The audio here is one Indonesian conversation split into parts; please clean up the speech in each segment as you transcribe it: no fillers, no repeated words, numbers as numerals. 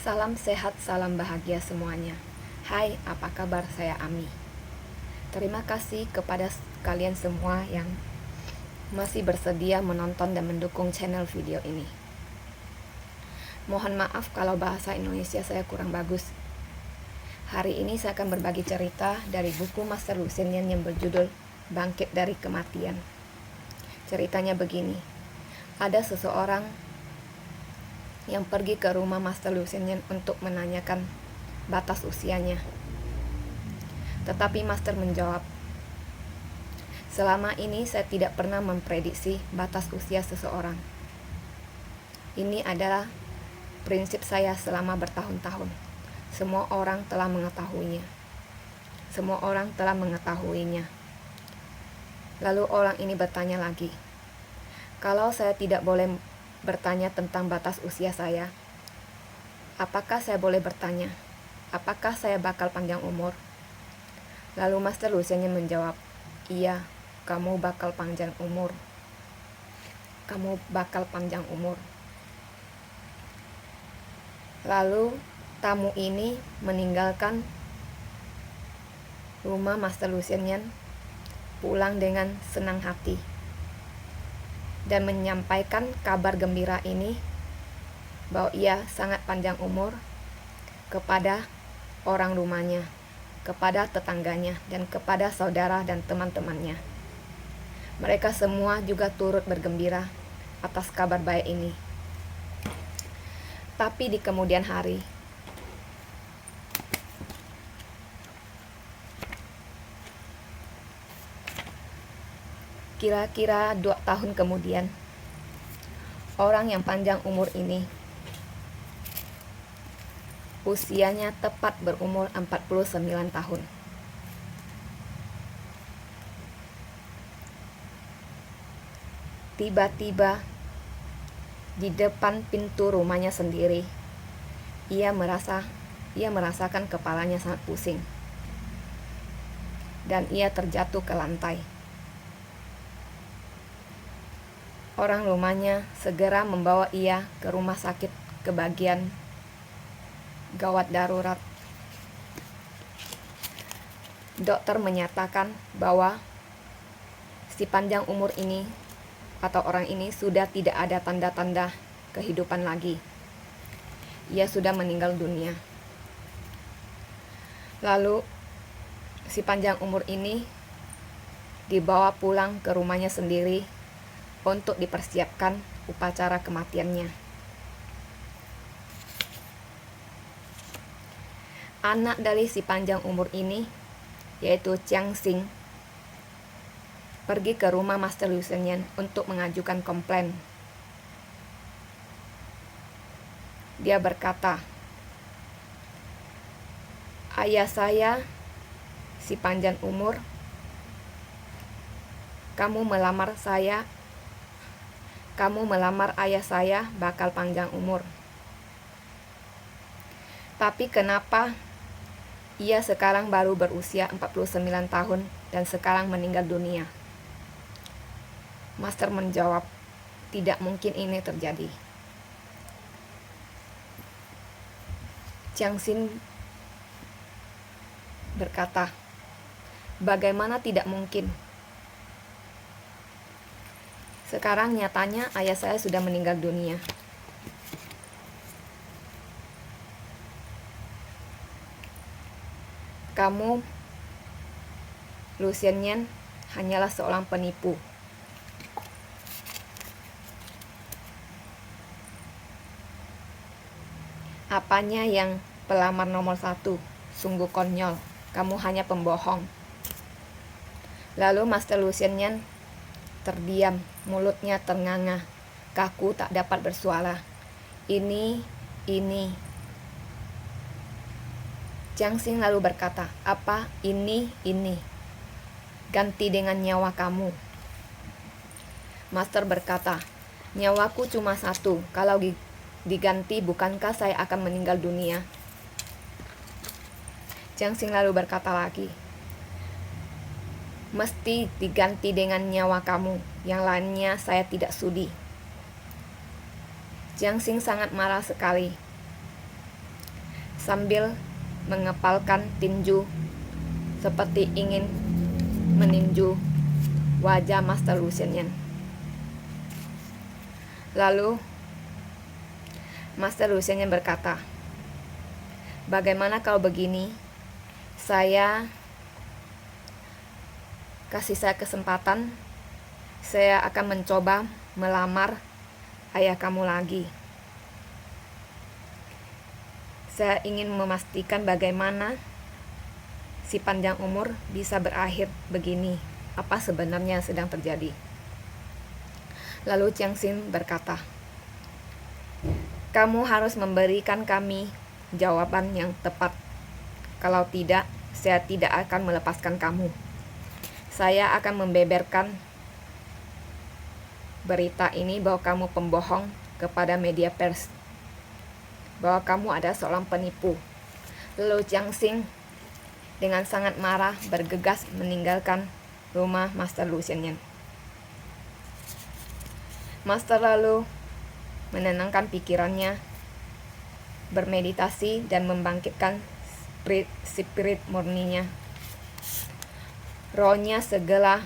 Salam sehat, salam bahagia semuanya. Hai, apa kabar? Saya Ami. Terima kasih kepada kalian semua yang masih bersedia menonton dan mendukung channel video ini. Mohon maaf kalau bahasa Indonesia saya kurang bagus. Hari ini saya akan berbagi cerita dari buku Master Lucian yang berjudul Bangkit dari Kematian. Ceritanya begini. Ada seseorang yang pergi ke rumah Master Lucian untuk menanyakan batas usianya. Tetapi Master menjawab, selama ini saya tidak pernah memprediksi batas usia seseorang. Ini adalah prinsip saya selama bertahun-tahun. Semua orang telah mengetahuinya. Semua orang telah mengetahuinya. Lalu orang ini bertanya lagi, kalau saya tidak boleh bertanya tentang batas usia saya, apakah saya boleh bertanya, apakah saya bakal panjang umur? Lalu Master Lucian menjawab, iya, kamu bakal panjang umur. Kamu bakal panjang umur. Lalu tamu ini meninggalkan rumah Master Lucian pulang dengan senang hati dan menyampaikan kabar gembira ini bahwa ia sangat panjang umur kepada orang rumahnya, kepada tetangganya, dan kepada saudara dan teman-temannya. Mereka semua juga turut bergembira atas kabar baik ini. Tapi di kemudian hari, kira-kira 2 tahun kemudian, orang yang panjang umur ini usianya tepat berumur 49 tahun. Tiba-tiba di depan pintu rumahnya sendiri, ia merasakan kepalanya sangat pusing dan ia terjatuh ke lantai. Orang rumahnya segera membawa ia ke rumah sakit ke bagian gawat darurat. Dokter menyatakan bahwa si panjang umur ini atau orang ini sudah tidak ada tanda-tanda kehidupan lagi. Ia sudah meninggal dunia. Lalu si panjang umur ini dibawa pulang ke rumahnya sendiri untuk dipersiapkan upacara kematiannya. Anak dari si panjang umur ini, yaitu Jiang Xing, pergi ke rumah Master Lucian untuk mengajukan komplain. Dia berkata, ayah saya, si panjang umur, kamu melamar ayah saya bakal panjang umur. Tapi kenapa ia sekarang baru berusia 49 tahun dan sekarang meninggal dunia? Master menjawab, tidak mungkin ini terjadi. Jiang Xing berkata, bagaimana tidak mungkin? Sekarang nyatanya ayah saya sudah meninggal dunia. Kamu, Lucian, hanyalah seorang penipu. Apanya yang pelamar nomor 1? Sungguh konyol. Kamu hanya pembohong. Lalu Master Lucian terdiam, mulutnya ternganga, kaku tak dapat bersuara. Ini. Jiang Xing lalu berkata, apa ini? Ganti dengan nyawa kamu. Master berkata, nyawaku cuma 1, kalau diganti bukankah saya akan meninggal dunia? Jiang Xing lalu berkata lagi, mesti diganti dengan nyawa kamu, yang lainnya saya tidak sudi. Jiang Xing sangat marah sekali. sambil mengepalkan tinju seperti ingin meninju wajah Master Lu Xianyan. Lalu Master Lu Xianyan berkata, "Bagaimana kalau begini? Saya kasih saya kesempatan. Saya akan mencoba melamar ayah kamu lagi. Saya ingin memastikan bagaimana si panjang umur bisa berakhir begini. Apa sebenarnya sedang terjadi?" Lalu Jiang Xing berkata, "Kamu harus memberikan kami jawaban yang tepat. Kalau tidak, saya tidak akan melepaskan kamu. Saya akan membeberkan berita ini bahwa kamu pembohong kepada media pers, bahwa kamu adalah seorang penipu." Lalu Jiang Xing dengan sangat marah bergegas meninggalkan rumah Master Lu Xianyan. Master lalu menenangkan pikirannya, bermeditasi dan membangkitkan spirit murninya. Rohnya segera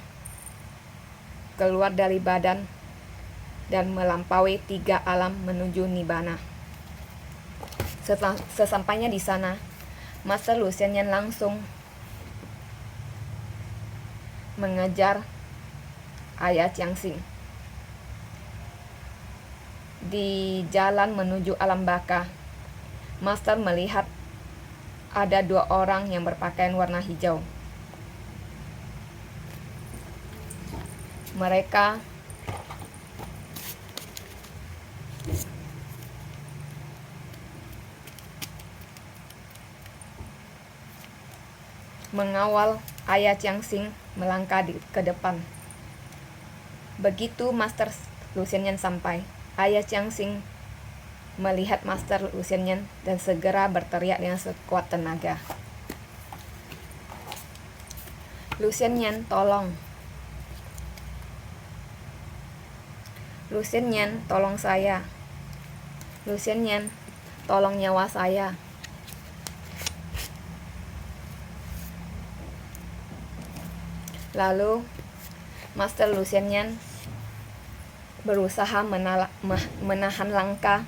keluar dari badan dan melampaui 3 alam menuju Nibbana. Sesampainya di sana, Master Lu Xianyan langsung mengejar ayah Jiang Xing. Di jalan menuju alam baka, Master melihat ada 2 orang yang berpakaian warna hijau. Mereka mengawal ayah Jiang Xing melangkah ke depan. Begitu Master Lu Xianyan sampai, ayah Jiang Xing melihat Master Lu Xianyan dan segera berteriak dengan sekuat tenaga, "Lu Xianyan, tolong! Lu Xianyan, tolong saya! Lu Xianyan, tolong nyawa saya!" Lalu Master Lu Xianyan berusaha menahan langkah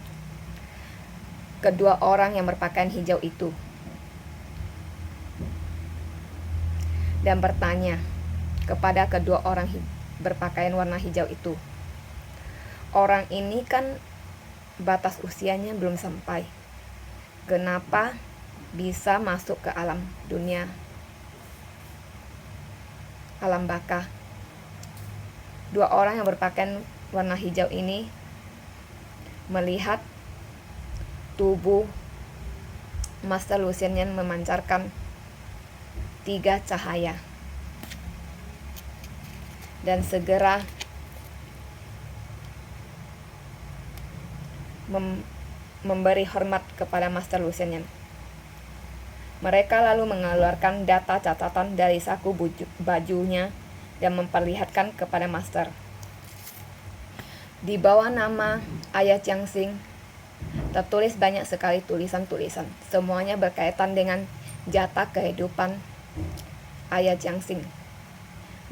kedua orang yang berpakaian hijau itu dan bertanya kepada kedua orang berpakaian warna hijau itu, "Orang ini kan batas usianya belum sampai. Kenapa bisa masuk ke alam dunia, alam baka?" 2 orang yang berpakaian warna hijau ini melihat tubuh Master Lu Xianyan memancarkan 3 cahaya dan segera memberi hormat kepada Master Lu Xianyan. Mereka lalu mengeluarkan data catatan dari saku bajunya dan memperlihatkan kepada Master. Di bawah nama ayah Jiang Xing tertulis banyak sekali tulisan-tulisan. Semuanya berkaitan dengan jatah kehidupan ayah Jiang Xing.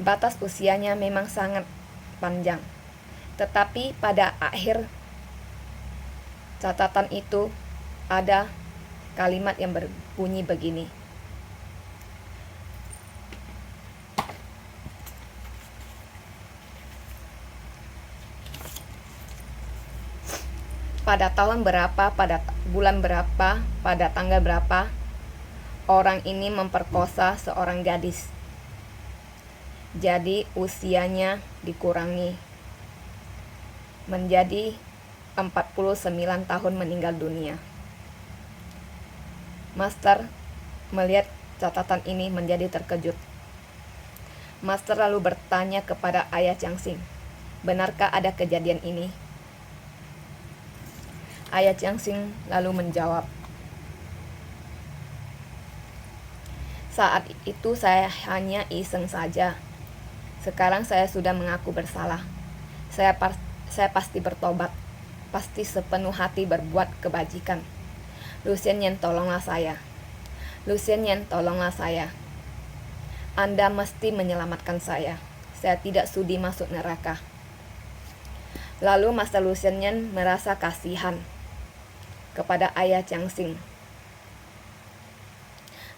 Batas usianya memang sangat panjang, tetapi pada akhir catatan itu ada kalimat yang berbunyi begini, "Pada tahun berapa, pada bulan berapa, pada tanggal berapa, orang ini memperkosa seorang gadis. Jadi usianya dikurangi menjadi 49 tahun meninggal dunia." Master melihat catatan ini menjadi terkejut. Master lalu bertanya kepada ayah Jiang Xing, "Benarkah ada kejadian ini?" Ayah Jiang Xing lalu menjawab, "Saat itu saya hanya iseng saja. Sekarang saya sudah mengaku bersalah. Saya pasti bertobat, pasti sepenuh hati berbuat kebajikan. Lucien Yen, tolonglah saya. Lucien Yen, tolonglah saya. Anda mesti menyelamatkan saya. Saya tidak sudi masuk neraka. Lalu Master Lucien Yen merasa kasihan kepada ayah Jiangxing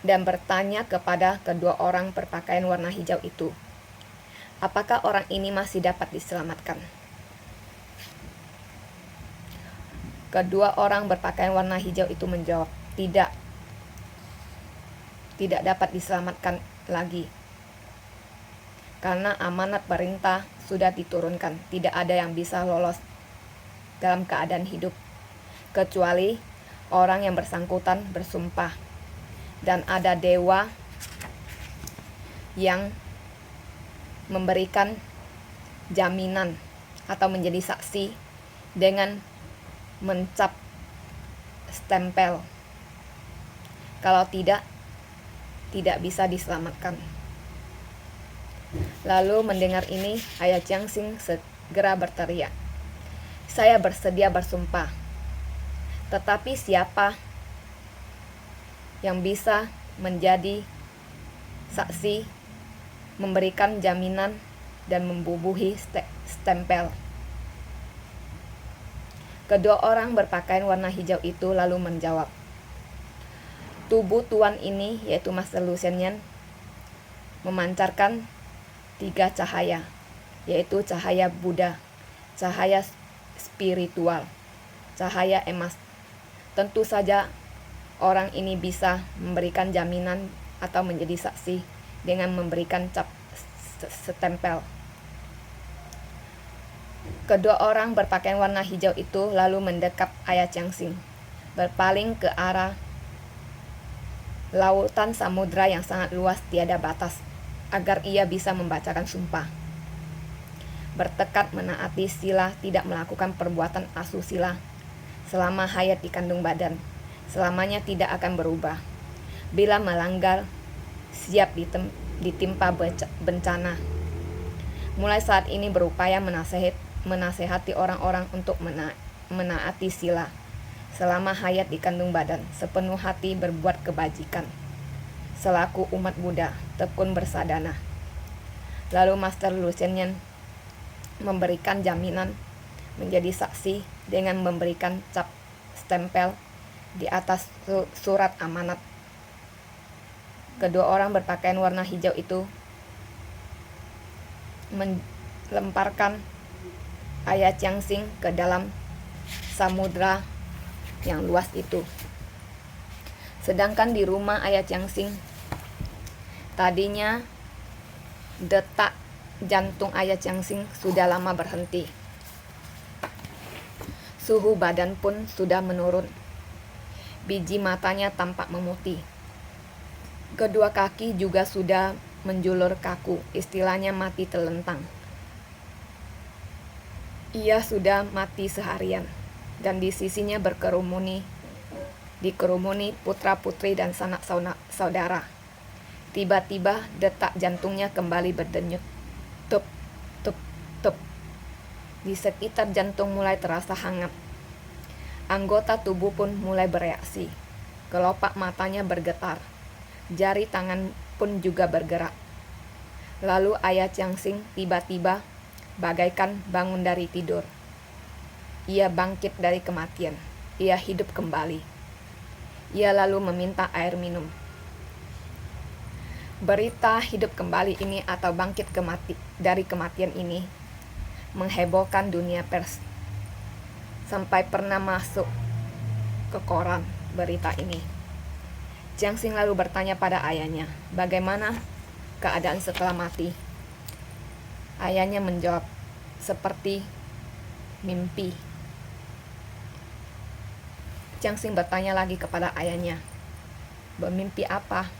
dan bertanya kepada kedua orang berpakaian warna hijau itu, apakah orang ini masih dapat diselamatkan? Kedua orang berpakaian warna hijau itu menjawab, tidak dapat diselamatkan lagi. Karena amanat perintah sudah diturunkan, tidak ada yang bisa lolos dalam keadaan hidup, kecuali orang yang bersangkutan bersumpah, dan ada dewa yang memberikan jaminan atau menjadi saksi dengan mencap stempel. Kalau tidak bisa diselamatkan. Lalu mendengar ini, ayah Jiangxing segera berteriak, saya bersedia bersumpah. Tetapi siapa yang bisa menjadi saksi, memberikan jaminan, dan membubuhi stempel? Kedua orang berpakaian warna hijau itu lalu menjawab, tubuh tuan ini, yaitu Master Lucien Yen, memancarkan 3 cahaya, yaitu cahaya Buddha, cahaya spiritual, cahaya emas. Tentu saja orang ini bisa memberikan jaminan atau menjadi saksi dengan memberikan cap stempel. Kedua orang berpakaian warna hijau itu lalu mendekap ayah Jiangxing, berpaling ke arah lautan samudra yang sangat luas tiada batas, agar ia bisa membacakan sumpah. Bertekad menaati sila, tidak melakukan perbuatan asusila selama hayat di kandung badan, selamanya tidak akan berubah. Bila melanggar, siap ditimpa bencana. Mulai saat ini berupaya menasehati orang-orang untuk menaati sila selama hayat di kandung badan, sepenuh hati berbuat kebajikan. Selaku umat Buddha, tekun bersadana. Lalu Master Lucien Yen memberikan jaminan, menjadi saksi dengan memberikan cap stempel di atas surat amanat. Kedua orang berpakaian warna hijau itu melemparkan ayah Jiangxing ke dalam samudra yang luas itu. Sedangkan di rumah ayah Jiangxing, tadinya detak jantung ayah Jiangxing sudah lama berhenti. Suhu badan pun sudah menurun. Biji matanya tampak memutih. Kedua kaki juga sudah menjulur kaku, istilahnya mati telentang. Ia sudah mati seharian, dan di sisinya dikerumuni putra-putri dan sanak saudara. Tiba-tiba detak jantungnya kembali berdenyut. Tup, tup, tup. Di sekitar jantung mulai terasa hangat. Anggota tubuh pun mulai bereaksi. Kelopak matanya bergetar. Jari tangan pun juga bergerak. Lalu ayah Jiangxing tiba-tiba bagaikan bangun dari tidur. Ia bangkit dari kematian. Ia hidup kembali. Ia lalu meminta air minum. Berita hidup kembali ini atau bangkit dari kematian ini menghebohkan dunia pers. Sampai pernah masuk ke koran berita ini. Jiangxing lalu bertanya pada ayahnya, bagaimana keadaan setelah mati? Ayahnya menjawab, seperti mimpi. Jiangxing bertanya lagi kepada ayahnya, bermimpi apa?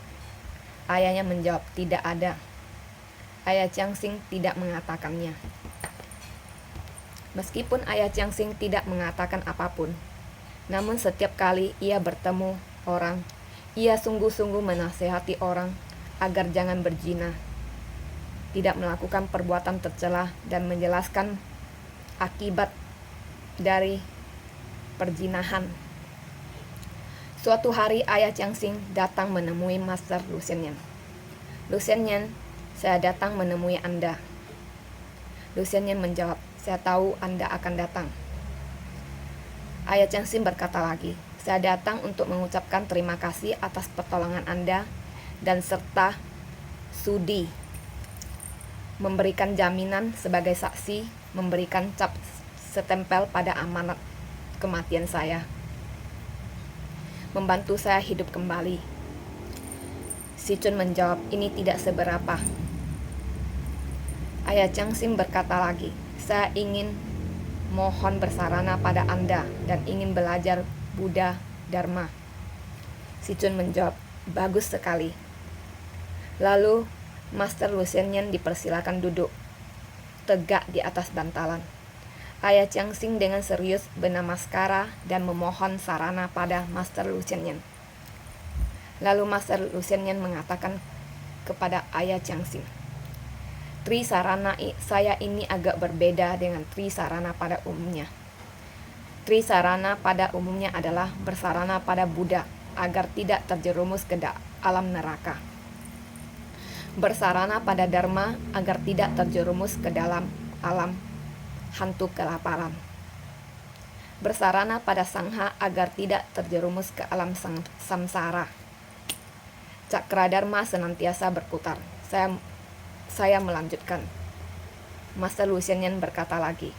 Ayahnya menjawab, tidak ada. Ayah Jiangxing tidak mengatakannya. Meskipun ayah Jiangxing tidak mengatakan apapun, namun setiap kali ia bertemu orang, ia sungguh-sungguh menasehati orang agar jangan berzina, tidak melakukan perbuatan tercela, dan menjelaskan akibat dari perzinahan. Suatu hari ayah Jiangxing datang menemui Master Lu Xianyan. Lu Xianyan, saya datang menemui Anda. Lu Xianyan menjawab, saya tahu Anda akan datang. Ayah Jiangxing berkata lagi, saya datang untuk mengucapkan terima kasih atas pertolongan Anda dan serta sudi memberikan jaminan sebagai saksi, memberikan cap setempel pada amanat kematian saya, membantu saya hidup kembali. Si Chun menjawab, ini tidak seberapa. Ayah Jiangxing berkata lagi, saya ingin mohon bersarana pada Anda dan ingin belajar Buddha Dharma. Si Chun menjawab, bagus sekali. Lalu Master Lu Xianyan dipersilakan duduk tegak di atas bantalan. Ayah Jiangxing dengan serius bernamaskara dan memohon sarana pada Master Lu Xianyan. Lalu Master Lu Xianyan mengatakan kepada ayah Jiangxing, Tri sarana saya ini agak berbeda dengan Tri sarana pada umumnya. Tri sarana pada umumnya adalah bersarana pada Buddha agar tidak terjerumus ke alam neraka. Bersarana pada Dharma agar tidak terjerumus ke dalam alam hantu kelaparan. Bersarana pada Sangha agar tidak terjerumus ke alam samsara. Cakradharma senantiasa berputar. Saya melanjutkan. Master Lu Xianyan berkata lagi,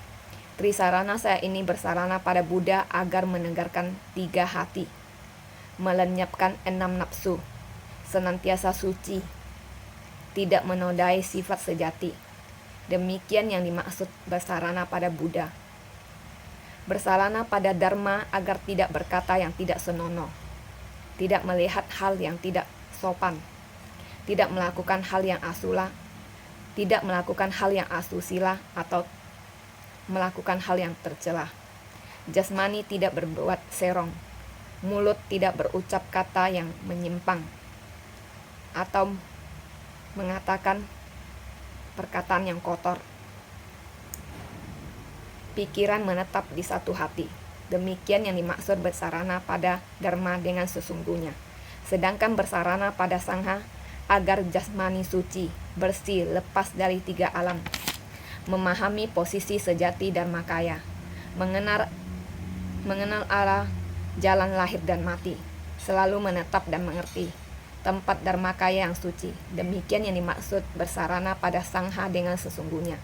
Trisarana saya ini bersarana pada Buddha agar menenggarkan 3 hati, melenyapkan 6 nafsu, senantiasa suci, tidak menodai sifat sejati. Demikian yang dimaksud bersarana pada Buddha. Bersarana pada Dharma agar tidak berkata yang tidak senonoh, tidak melihat hal yang tidak sopan, tidak melakukan hal yang asula, tidak melakukan hal yang asusila atau melakukan hal yang tercela. Jasmani tidak berbuat serong, mulut tidak berucap kata yang menyimpang atau mengatakan perkataan yang kotor. Pikiran menetap di satu hati. Demikian yang dimaksud bersarana pada Dharma dengan sesungguhnya. Sedangkan bersarana pada Sangha agar jasmani suci, bersih, lepas dari 3 alam, memahami posisi sejati Dharmakaya, mengenal arah jalan lahir dan mati, selalu menetap dan mengerti tempat Dharmakaya yang suci. Demikian yang dimaksud bersarana pada Sangha dengan sesungguhnya.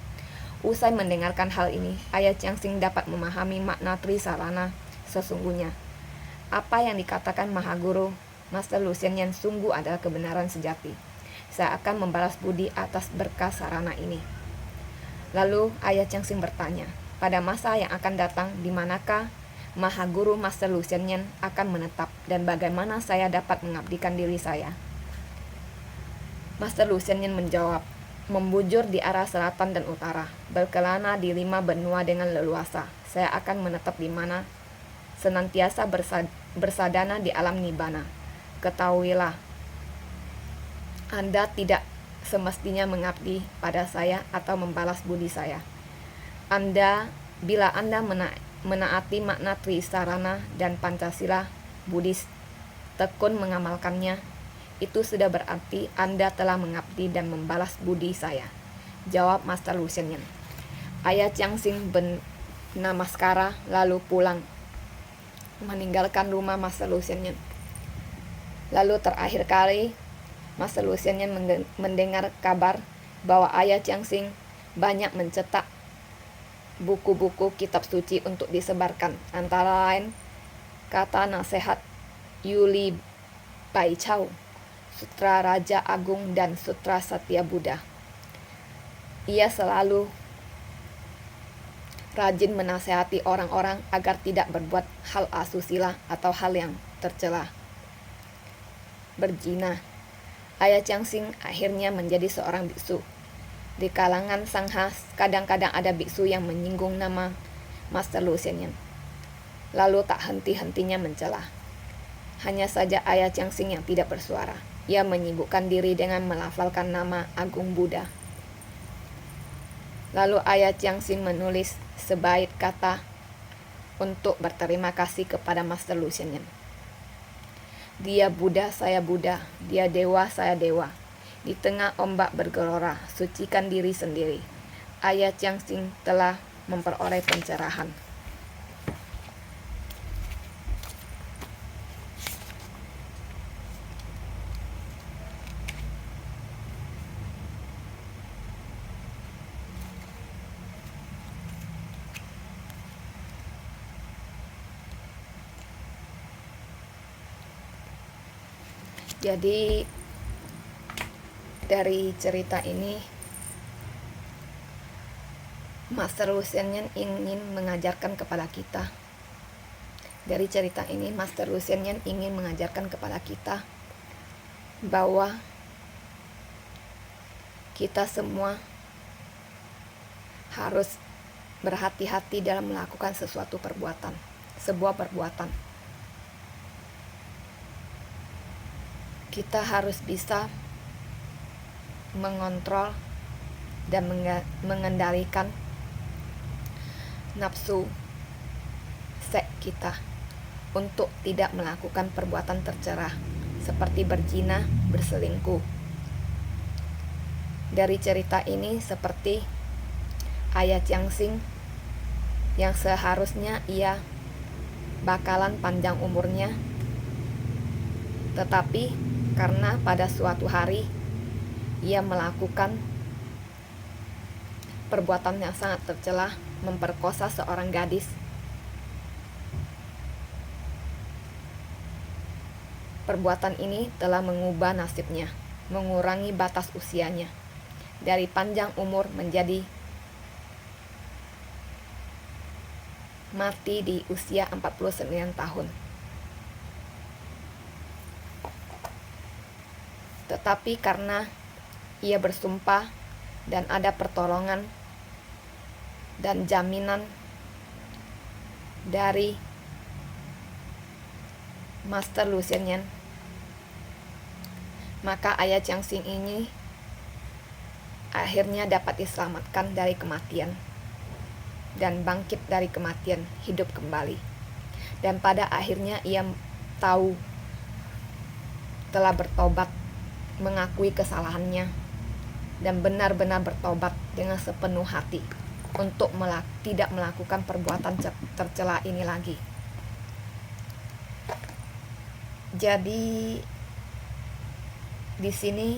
Usai mendengarkan hal ini, ayah Jiangxing dapat memahami makna Trisarana sesungguhnya. Apa yang dikatakan Mahaguru Master Lu Xianyan sungguh adalah kebenaran sejati. Saya akan membalas budi atas berkah sarana ini. Lalu ayah Jiangxing bertanya, pada masa yang akan datang, di manakah Mahaguru Master Lu Xianyan akan menetap dan bagaimana saya dapat mengabdikan diri saya? Master Lu Xianyan menjawab, membujur di arah selatan dan utara, berkelana di 5 benua dengan leluasa. Saya akan menetap di mana senantiasa bersadana di alam nibbana. Ketahuilah, Anda tidak semestinya mengabdi pada saya atau membalas budi saya. Bila Anda menaati makna Trisarana dan Pancasila Buddhis, tekun mengamalkannya, itu sudah berarti Anda telah mengabdi dan membalas budi saya. Jawab Master Lu Xianyan. Ayah Jiangxing bernamaskara lalu pulang, meninggalkan rumah Master Lu Xianyan. Lalu terakhir kali Master Lu Xianyan mendengar kabar bahwa ayah Jiangxing banyak mencetak buku-buku kitab suci untuk disebarkan, antara lain Kata Nasihat Yuli Baichao, Sutra Raja Agung, dan Sutra Satya Buddha. Ia selalu rajin menasehati orang-orang agar tidak berbuat hal asusila atau hal yang tercela, berzina. Ayah Jiangxing akhirnya menjadi seorang biksu. Di kalangan Sangha kadang-kadang ada biksu yang menyinggung nama Master Lu Xianyan, lalu tak henti-hentinya mencela. Hanya saja ayah Jiangxing yang tidak bersuara. Ia menyibukkan diri dengan melafalkan nama Agung Buddha. Lalu ayah Jiangxing menulis sebait kata untuk berterima kasih kepada Master Lu Xianyan. Dia Buddha, saya Buddha. Dia dewa, saya dewa. Di tengah ombak bergelora, sucikan diri sendiri. Ayah Chiang Sing telah memperoleh pencerahan. Jadi dari cerita ini Master Lu Xinyan ingin mengajarkan kepada kita. Dari cerita ini Master Lu Xinyan ingin mengajarkan kepada kita bahwa kita semua harus berhati-hati dalam melakukan sesuatu perbuatan, sebuah perbuatan. Kita harus bisa mengontrol dan mengendalikan nafsu seks kita untuk tidak melakukan perbuatan tercela seperti berzina, berselingkuh. Dari cerita ini seperti ayah Chiang Sing yang seharusnya ia bakalan panjang umurnya, tetapi karena pada suatu hari ia melakukan perbuatan yang sangat tercela, memperkosa seorang gadis. Perbuatan ini telah mengubah nasibnya, mengurangi batas usianya dari panjang umur menjadi mati di usia 49 tahun. Tetapi karena ia bersumpah dan ada pertolongan dan jaminan dari Master Lu Xinyan, maka ayah Chiang Sing ini akhirnya dapat diselamatkan dari kematian dan bangkit dari kematian, hidup kembali. Dan pada akhirnya ia tahu, telah bertobat, mengakui kesalahannya, dan benar-benar bertobat dengan sepenuh hati untuk tidak melakukan perbuatan tercela ini lagi. Jadi di sini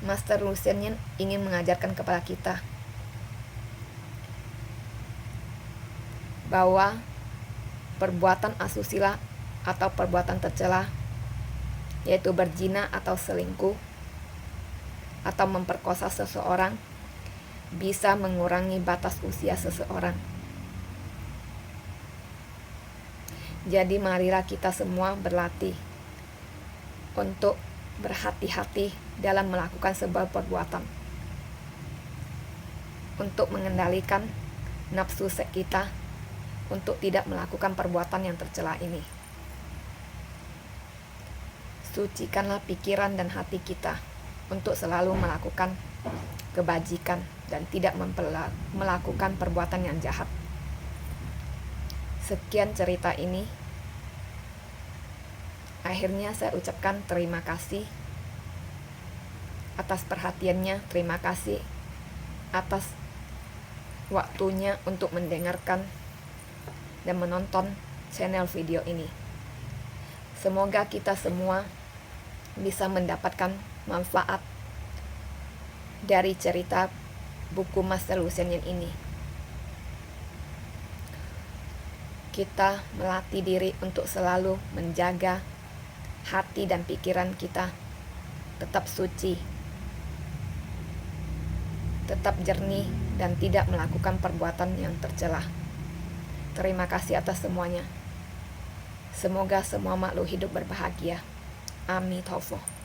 Master Lu Xinyan ingin mengajarkan kepada kita bahwa perbuatan asusila atau perbuatan tercela, yaitu berzina atau selingkuh atau memperkosa seseorang, bisa mengurangi batas usia seseorang. Jadi marilah kita semua berlatih untuk berhati-hati dalam melakukan sebuah perbuatan, untuk mengendalikan nafsu seks kita, untuk tidak melakukan perbuatan yang tercela ini. Sucikanlah pikiran dan hati kita untuk selalu melakukan kebajikan dan tidak melakukan perbuatan yang jahat. Sekian cerita ini. Akhirnya saya ucapkan terima kasih atas perhatiannya, terima kasih atas waktunya untuk mendengarkan dan menonton channel video ini. Semoga kita semua bisa mendapatkan manfaat dari cerita buku Master Lu Xinyan ini. Kita melatih diri untuk selalu menjaga hati dan pikiran kita tetap suci, tetap jernih, dan tidak melakukan perbuatan yang tercela. Terima kasih atas semuanya. Semoga semua makhluk hidup berbahagia. Amitofo.